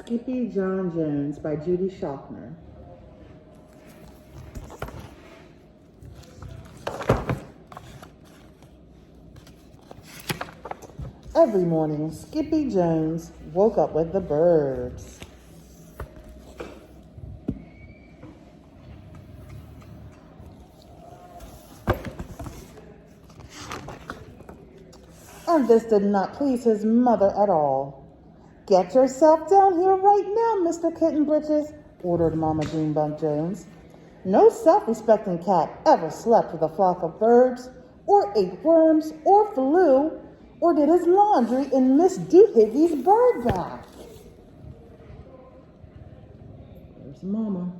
Skippyjon Jones by Judy Schaffner. Every morning, Skippy Jones woke up with the birds. And this did not please his mother at all. "Get yourself down here right now, Mr. Kitten Britches," ordered Mama Junebug Jones. No self-respecting cat ever slept with a flock of birds, or ate worms, or flew, or did his laundry in Miss Doohickeys' bird bath. There's Mama.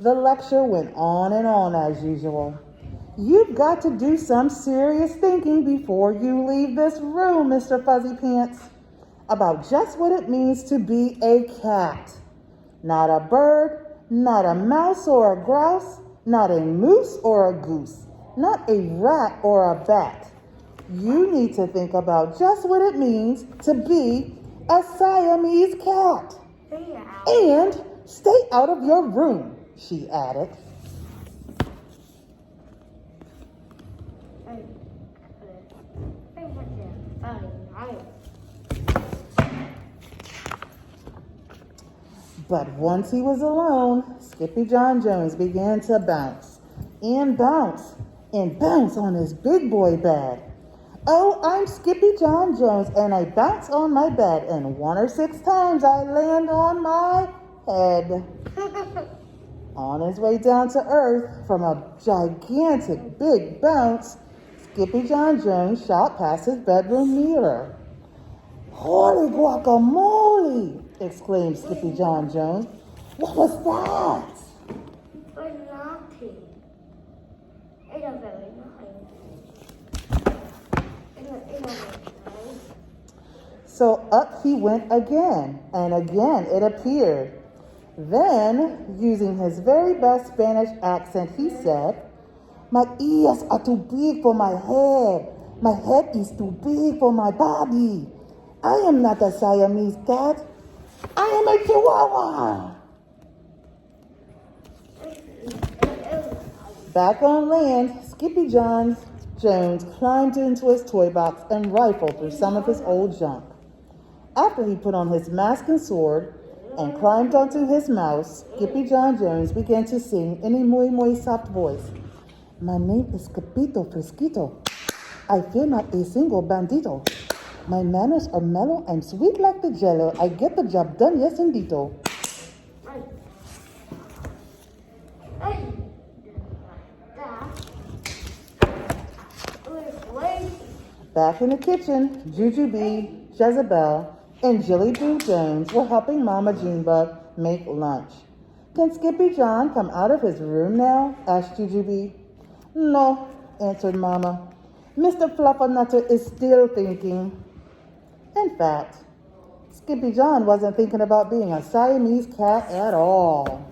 The lecture went on and on as usual. "You've got to do some serious thinking before you leave this room, Mr. Fuzzy Pants, about just what it means to be a cat. Not a bird, not a mouse or a grouse, not a moose or a goose, not a rat or a bat. You need to think about just what it means to be a Siamese cat. And stay out of your room," she added. But once he was alone, Skippyjon Jones began to bounce and bounce and bounce on his big boy bed. "Oh, I'm Skippyjon Jones, and I bounce on my bed, and 1 or 6 times I land on my head." On his way down to earth from a gigantic big bounce, Skippyjon Jones shot past his bedroom mirror. "Holy guacamole!" exclaimed Skippyjon Jones. "What was that?" It was nothing. It was very nice. So up he went again, and again it appeared. Then, using his very best Spanish accent, he said, "My ears are too big for my head. My head is too big for my body. I am not a Siamese cat. I am a Chihuahua." Back on land, Skippyjon Jones climbed into his toy box and rifled through some of his old junk. After he put on his mask and sword and climbed onto his mouse, Skippyjon Jones began to sing in a muy soft voice. "My name is Capito Fresquito. I fear not a single bandito. My manners are mellow and sweet like the jello. I get the job done, yes indito." Back in the kitchen, Jujubee, Jezebel, and Jilly Boo Jones were helping Mama Junebug make lunch. "Can Skippyjon come out of his room now?" asked Jujubee. "No," answered Mama. "Mr. Fluffernutter is still thinking." In fact, Skippyjon wasn't thinking about being a Siamese cat at all.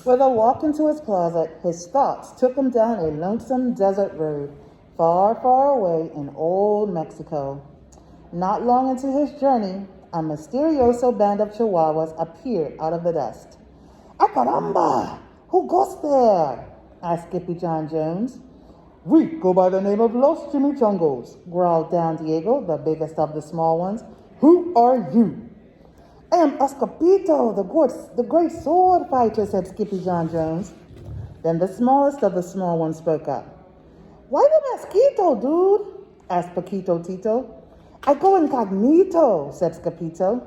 With a walk into his closet, his thoughts took him down a lonesome desert road, far, far away in old Mexico. Not long into his journey, a mysterioso band of Chihuahuas appeared out of the dust. "Ah, caramba! Who goes there?" asked Skippyjon Jones. "We go by the name of Los Chimichongos," growled Don Diego, the biggest of the small ones. "Who are you?" "I am Escapito, the great sword fighter," said Skippyjon Jones. Then the smallest of the small ones spoke up. "Why the mosquito, dude?" asked Paquito Tito. "I go incognito," said Scapito.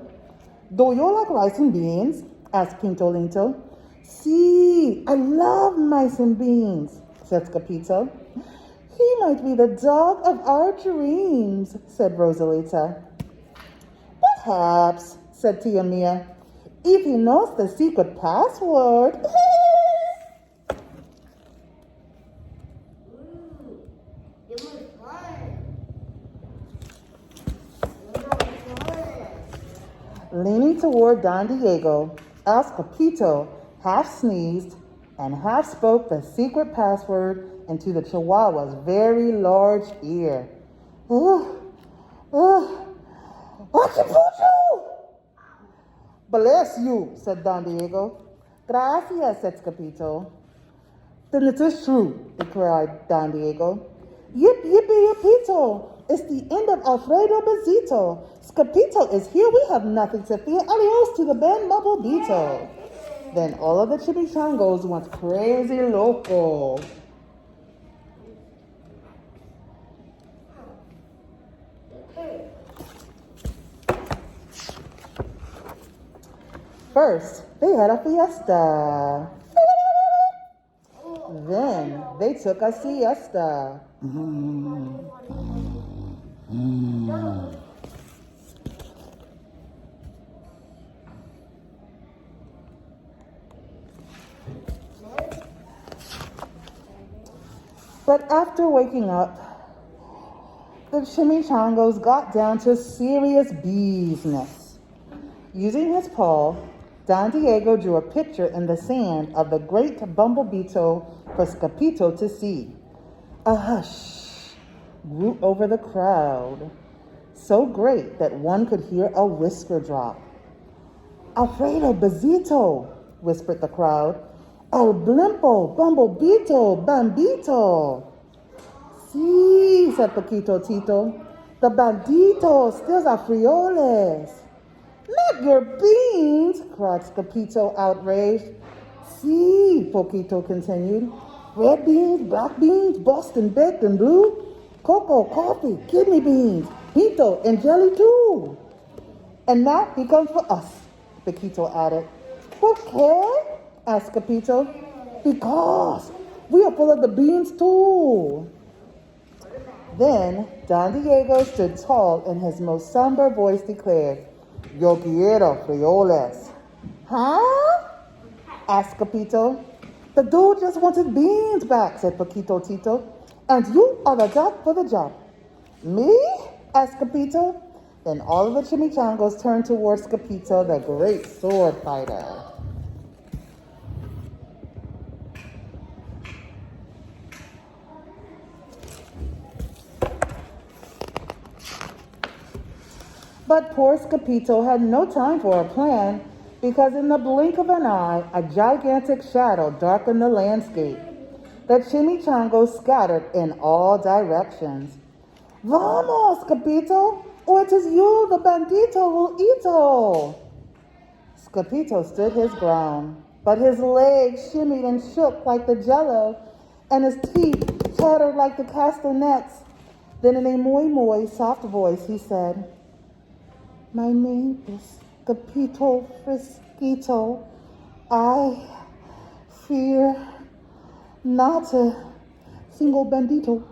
"Do you like rice and beans?" asked Pinto Linto. "See, I love mice and beans," said Scapito. "He might be the dog of our dreams," said Rosalita. "Perhaps," said Tia Mia, "if he knows the secret password." Leaning toward Don Diego, El Scapito half sneezed and half spoke the secret password into the Chihuahua's very large ear. Ugh, ugh, Acupuncture! Bless you, said Don Diego. Gracias, said Scapito. Then it is true, cried Don Diego. Yip, yippee, yippito. It's the end of Alfredo Bezito. Scapito is here. We have nothing to fear. Adios to the Bumble Beetle. Then all of the chimichangos went crazy loco. First, they had a fiesta. Then they took a siesta. But after waking up, the chimichangos got down to serious business. Using his paw, Don Diego drew a picture in the sand of the great Bumblebeetle for Scapito to see. A hush grew over the crowd, so great that one could hear a whisper drop. Alfredo Bezito, whispered the crowd. El Blimpo, Bumblebeetle, Bandito. Sí, said Paquito Tito. The Bandito steals our frijoles. Not your beans, cried Scapito, outraged. See, Poquito continued. Red beans, black beans, Boston baked and blue, cocoa, coffee, kidney beans, pinto, and jelly too. And now he comes for us, Paquito added. ¿Por qué? Asked Scapito. Because we are full of the beans too. Then Don Diego stood tall and his most somber voice declared, Yo quiero frijoles. Huh? Asked Scapito. The dude just wants his beans back, said Paquito Tito. And you are the doc for the job. Me? Asked Scapito. Then all of the chimichangos turned towards Scapito, the great sword fighter. But poor Scapito had no time for a plan, because in the blink of an eye, a gigantic shadow darkened the landscape. The chimichangos scattered in all directions. Vamos, Scapito, or it is you, the bandito, will eat. Scapito stood his ground, but his legs shimmied and shook like the jello, and his teeth chattered like the castanets. Then in a muy soft voice, he said, My name is Scapito Frisquito. I fear not a single bandito.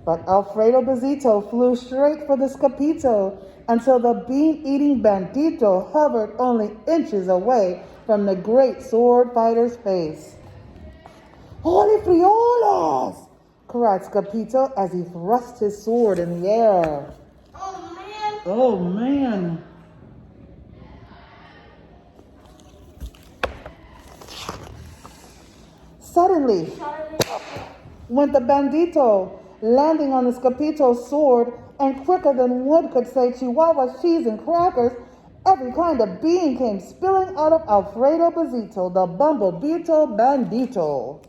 But Alfredo Bezito flew straight for the Scapito until the bean-eating bandito hovered only inches away from the great sword fighter's face. Holy frijoles! Cried Scapito as he thrust his sword in the air. Oh, man. Suddenly went the bandito, landing on the Scapito's sword, and quicker than one could say Chihuahua cheese and crackers, every kind of bean came spilling out of Alfredo Bezito, the Bumblebeetle Bandito.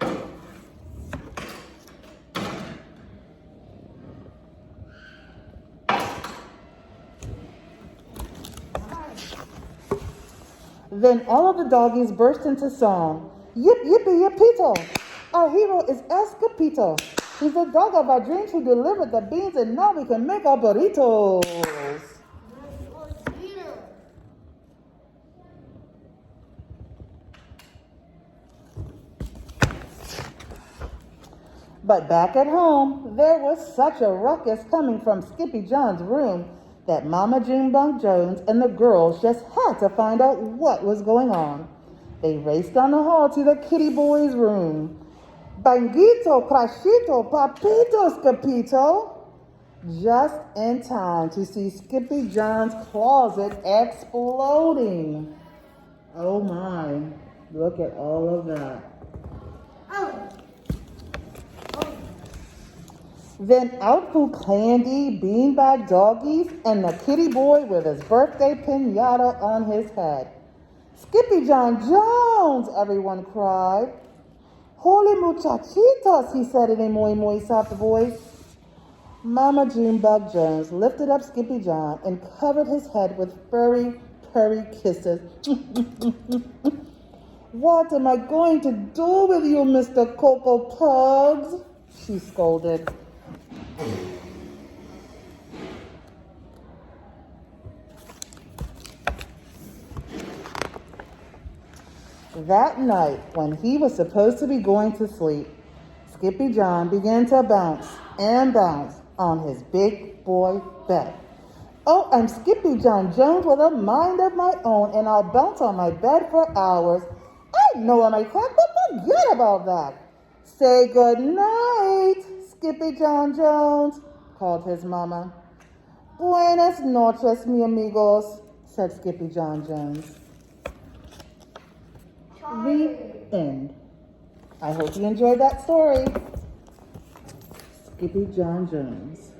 Then all of the doggies burst into song. Yip, yippee, yippito. Our hero is Escapito. He's the dog of our dreams who delivered the beans, and now we can make our burritos. But back at home, there was such a ruckus coming from Skippyjon's room that Mama Junebug Jones and the girls just had to find out what was going on. They raced down the hall to the kitty boy's room. Bandito, crashito, papito, Scapito. just in time to see Skippyjon's closet exploding. Oh my, look at all of that. Oh. Then out flew Candy, Beanbag Doggies, and the kitty boy with his birthday pinata on his head. Skippyjon Jones, everyone cried. Holy muchachitos, he said in a muy soft voice. Mama Junebug Jones lifted up Skippyjon and covered his head with furry, purry kisses. What am I going to do with you, Mr. Cocoa Pugs? She scolded. That night, when he was supposed to be going to sleep, Skippyjon began to bounce and bounce on his big boy bed. Oh, I'm Skippyjon Jones with a mind of my own, and I'll bounce on my bed for hours. I know I might crack, but forget about that. Say good night, Skippyjon Jones, called his mama. Buenas noches, mi amigos, said Skippyjon Jones. The end. I hope you enjoyed that story. Skippyjon Jones.